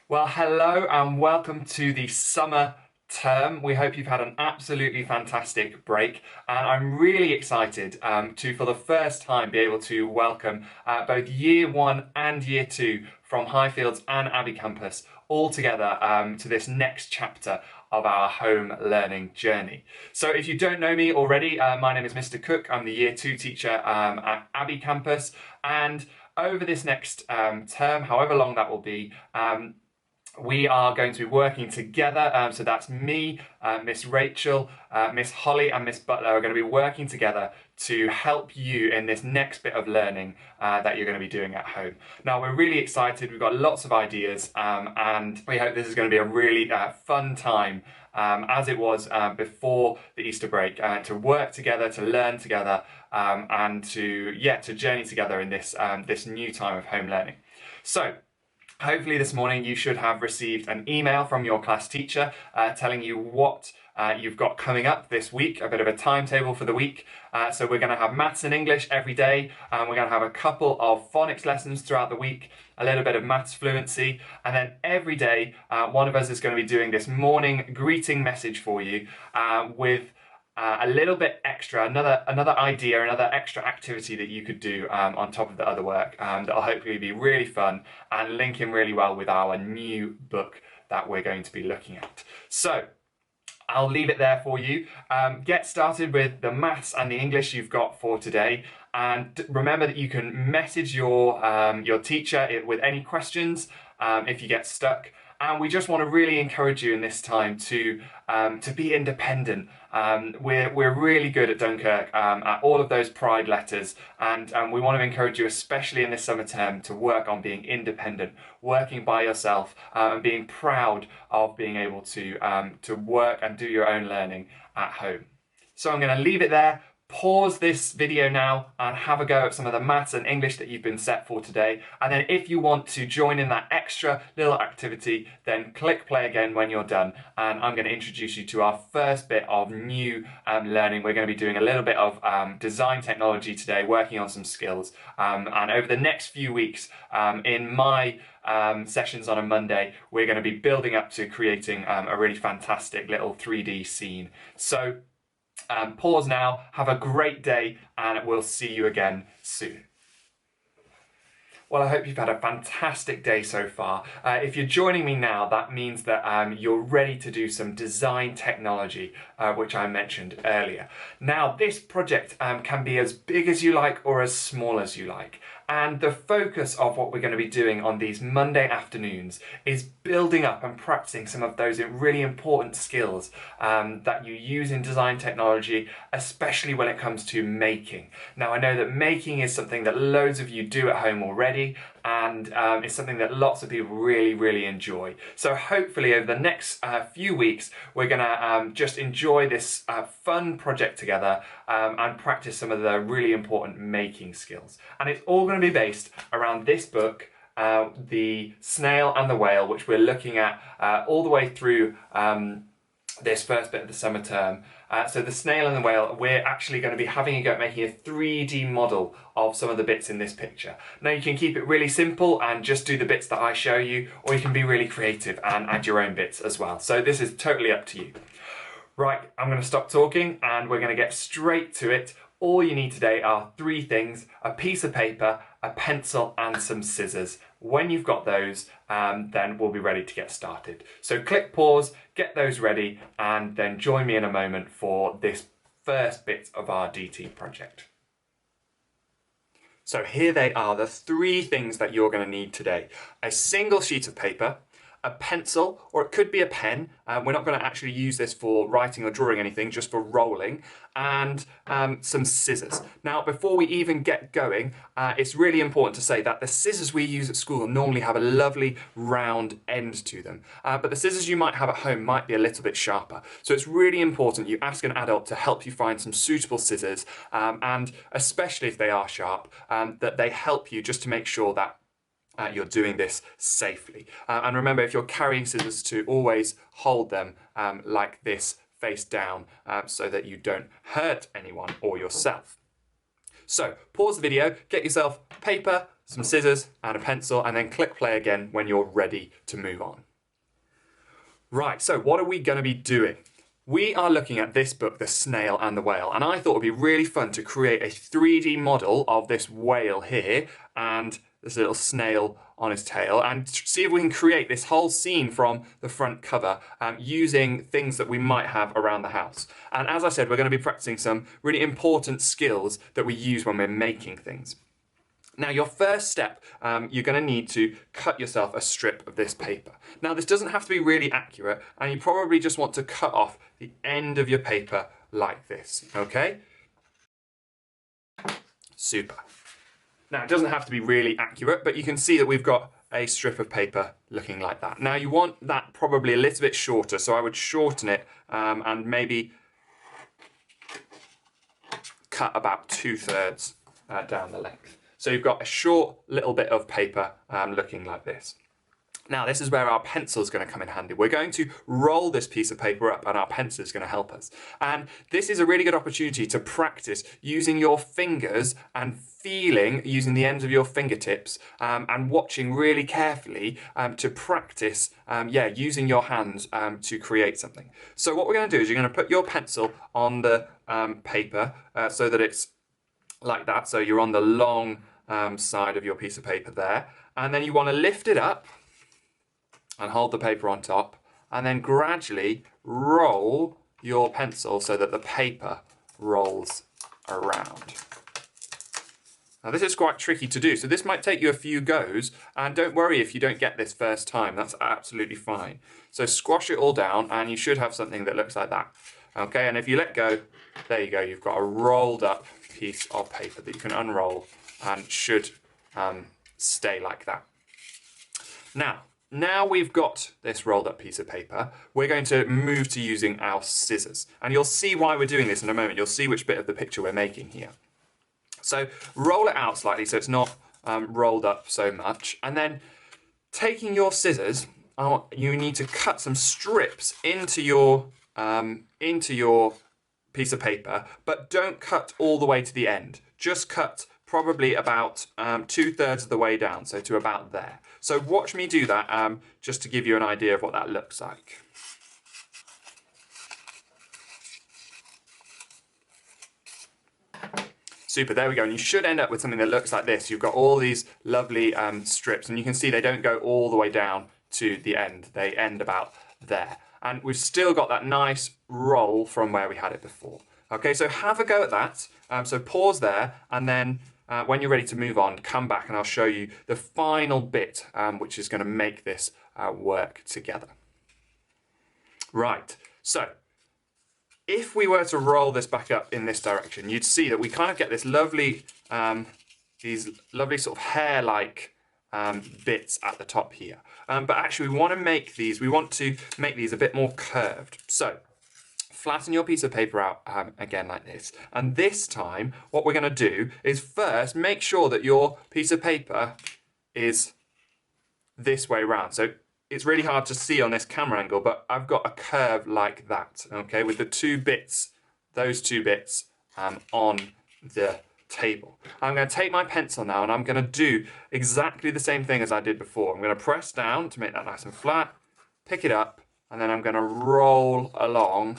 Well, hello and welcome to the summer term. We hope you've had an absolutely fantastic break, and I'm really excited to, for the first time, be able to welcome both Year 1 and Year 2 from Highfields and Abbey Campus all together to this next chapter of our home learning journey. So if you don't know me already, my name is Mr. Cook. I'm the Year 2 teacher at Abbey Campus, and over this next term, however long that will be, we are going to be working together. So that's me, Miss Rachel, Miss Holly and Miss Butler are going to be working together to help you in this next bit of learning that you're going to be doing at home. Now, we're really excited. We've got lots of ideas and we hope this is going to be a really fun time as it was before the Easter break, to work together, to learn together, and to journey together in this, this new time of home learning. So, hopefully this morning you should have received an email from your class teacher telling you what you've got coming up this week, a bit of a timetable for the week. So we're going to have maths and English every day, and we're going to have a couple of phonics lessons throughout the week, a little bit of maths fluency, and then every day one of us is going to be doing this morning greeting message for you with a little bit extra, another idea, another extra activity that you could do on top of the other work that'll hopefully be really fun and link in really well with our new book that we're going to be looking at. So I'll leave it there for you. Get started with the maths and the English you've got for today, and remember that you can message your teacher with any questions if you get stuck. And we just want to really encourage you in this time to be independent. We're really good at Dunkirk at all of those pride letters, and we want to encourage you, especially in this summer term, to work on being independent, working by yourself, and being proud of being able to work and do your own learning at home. So I'm going to leave it there. Pause this video now and have a go at some of the maths and English that you've been set for today. And then if you want to join in that extra little activity, then click play again when you're done. And I'm going to introduce you to our first bit of new learning. We're going to be doing a little bit of design technology today, working on some skills. And over the next few weeks, in my sessions on a Monday, we're going to be building up to creating a really fantastic little 3D scene. So pause now, have a great day, and we'll see you again soon. Well, I hope you've had a fantastic day so far. If you're joining me now, that means that you're ready to do some design technology, which I mentioned earlier. Now, this project can be as big as you like or as small as you like. And the focus of what we're going to be doing on these Monday afternoons is building up and practicing some of those really important skills that you use in design technology, especially when it comes to making. Now, I know that making is something that loads of you do at home already, and it's something that lots of people really enjoy. So hopefully over the next few weeks, we're going to just enjoy this fun project together and practice some of the really important making skills. And it's all going to be based around this book, The Snail and the Whale, which we're looking at all the way through this first bit of the summer term. So the snail and the whale, we're actually going to be having a go at making a 3D model of some of the bits in this picture. Now, you can keep it really simple and just do the bits that I show you, or you can be really creative and add your own bits as well. So this is totally up to you. Right, I'm going to stop talking and we're going to get straight to it. All you need today are three things: a piece of paper, a pencil and some scissors. When you've got those, then we'll be ready to get started. So click pause, get those ready, and then join me in a moment for this first bit of our DT project. So here they are, the three things that you're going to need today: a single sheet of paper, a pencil, or it could be a pen. We're not going to actually use this for writing or drawing anything, just for rolling, and some scissors. Now, before we even get going, it's really important to say that the scissors we use at school normally have a lovely round end to them, but the scissors you might have at home might be a little bit sharper. So it's really important you ask an adult to help you find some suitable scissors, and especially if they are sharp, that they help you just to make sure that you're doing this safely. And remember, if you're carrying scissors, to always hold them like this, face down, so that you don't hurt anyone or yourself. So pause the video, get yourself paper, some scissors and a pencil, and then click play again when you're ready to move on. Right, so what are we going to be doing? We are looking at this book, The Snail and the Whale, and I thought it would be really fun to create a 3D model of this whale here and this little snail on his tail, and see if we can create this whole scene from the front cover using things that we might have around the house. And as I said, we're going to be practicing some really important skills that we use when we're making things. Now, your first step, you're going to need to cut yourself a strip of this paper. Now, this doesn't have to be really accurate, and you probably just want to cut off the end of your paper like this, okay? Super. Now, it doesn't have to be really accurate, but you can see that we've got a strip of paper looking like that. Now, you want that probably a little bit shorter, so I would shorten it and maybe cut about 2/3 down the length. So you've got a short little bit of paper looking like this. Now, this is where our pencil is going to come in handy. We're going to roll this piece of paper up and our pencil is going to help us. And this is a really good opportunity to practice using your fingers and feeling using the ends of your fingertips and watching really carefully to practice using your hands to create something. So what we're going to do is you're going to put your pencil on the paper so that it's like that. So you're on the long side of your piece of paper there. And then you want to lift it up and hold the paper on top, and then gradually roll your pencil so that the paper rolls around. Now this is quite tricky to do, so this might take you a few goes, and don't worry if you don't get this first time, that's absolutely fine. So squash it all down and you should have something that looks like that. Okay, and if you let go, there you go, you've got a rolled up piece of paper that you can unroll and should stay like that. Now we've got this rolled up piece of paper, we're going to move to using our scissors. And you'll see why we're doing this in a moment. You'll see which bit of the picture we're making here. So roll it out slightly so it's not rolled up so much. And then taking your scissors, you need to cut some strips into your piece of paper, but don't cut all the way to the end. Just cut probably about 2/3 of the way down, so to about there. So watch me do that just to give you an idea of what that looks like. Super, there we go. And you should end up with something that looks like this. You've got all these lovely strips, and you can see they don't go all the way down to the end. They end about there. And we've still got that nice roll from where we had it before. Okay, so have a go at that. So pause there, and then when you're ready to move on, come back and I'll show you the final bit, which is going to make this work together. Right, so if we were to roll this back up in this direction, you'd see that we kind of get this lovely, these lovely sort of hair-like bits at the top here. But actually we want to make these a bit more curved. So flatten your piece of paper out again like this. And this time, what we're going to do is first make sure that your piece of paper is this way round. So it's really hard to see on this camera angle, but I've got a curve like that, okay, with the two bits, those two bits on the table. I'm going to take my pencil now and I'm going to do exactly the same thing as I did before. I'm going to press down to make that nice and flat, pick it up, and then I'm going to roll along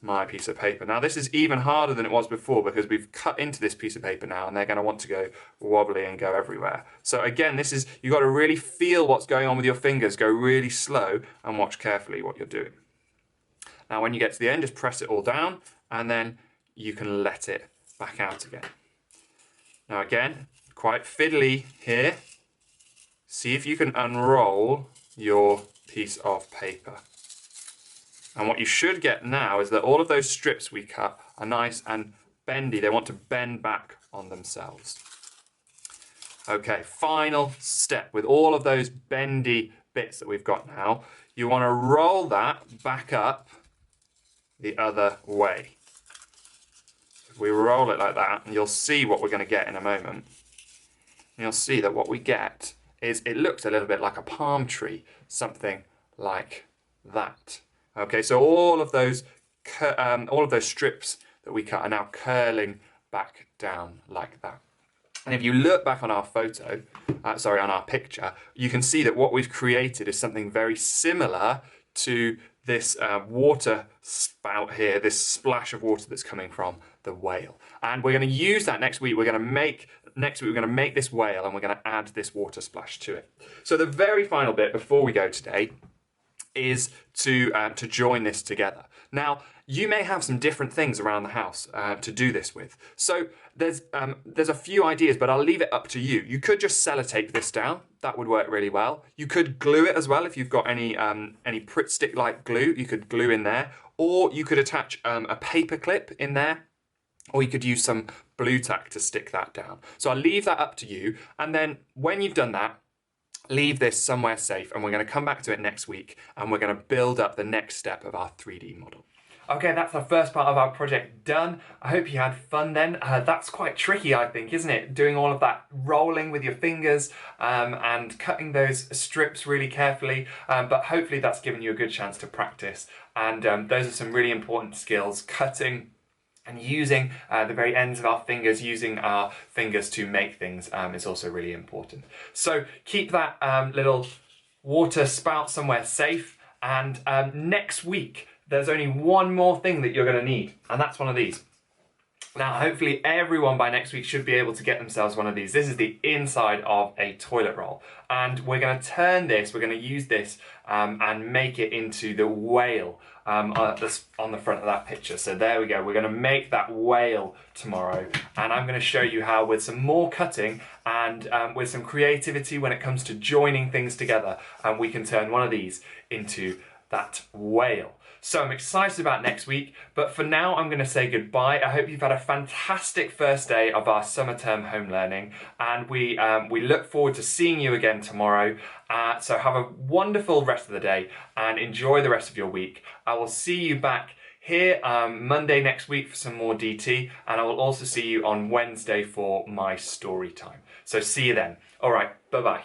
my piece of paper. Now this is even harder than it was before because we've cut into this piece of paper now and they're going to want to go wobbly and go everywhere. So again, you've got to really feel what's going on with your fingers, go really slow and watch carefully what you're doing. Now when you get to the end, just press it all down and then you can let it back out again. Now again, quite fiddly here. See if you can unroll your piece of paper. And what you should get now is that all of those strips we cut are nice and bendy. They want to bend back on themselves. Okay, final step. With all of those bendy bits that we've got now, you want to roll that back up the other way. If we roll it like that, and you'll see what we're going to get in a moment. You'll see that what we get is it looks a little bit like a palm tree, something like that. Okay, so all of those strips that we cut are now curling back down like that. And if you look back on our photo, on our picture, you can see that what we've created is something very similar to this water spout here, this splash of water that's coming from the whale. And we're going to use that next week. We're going to make this whale and we're going to add this water splash to it. So the very final bit before we go today is to join this together. Now, you may have some different things around the house to do this with. So there's a few ideas, but I'll leave it up to you. You could just sellotape this down. That would work really well. You could glue it as well if you've got any Pritt stick like glue. You could glue in there, or you could attach a paper clip in there, or you could use some blue tack to stick that down. So I'll leave that up to you. And then when you've done that, leave this somewhere safe, and we're going to come back to it next week, and we're going to build up the next step of our 3D model. Okay, that's the first part of our project done. I hope you had fun then. That's quite tricky, I think, isn't it? Doing all of that rolling with your fingers and cutting those strips really carefully. But hopefully that's given you a good chance to practice. And those are some really important skills, cutting and using the very ends of our fingers, using our fingers to make things is also really important. So keep that little water spout somewhere safe. And next week, there's only one more thing that you're going to need, and that's one of these. Now, hopefully everyone by next week should be able to get themselves one of these. This is the inside of a toilet roll, and we're going to turn this, we're going to use this and make it into the whale on the front of that picture. So there we go, we're going to make that whale tomorrow, and I'm going to show you how, with some more cutting and with some creativity when it comes to joining things together, we can turn one of these into that whale. So I'm excited about next week, but for now I'm going to say goodbye. I hope you've had a fantastic first day of our summer term home learning, and we look forward to seeing you again tomorrow. So have a wonderful rest of the day and enjoy the rest of your week. I will see you back here Monday next week for some more DT, and I will also see you on Wednesday for my story time. So see you then. All right, bye-bye.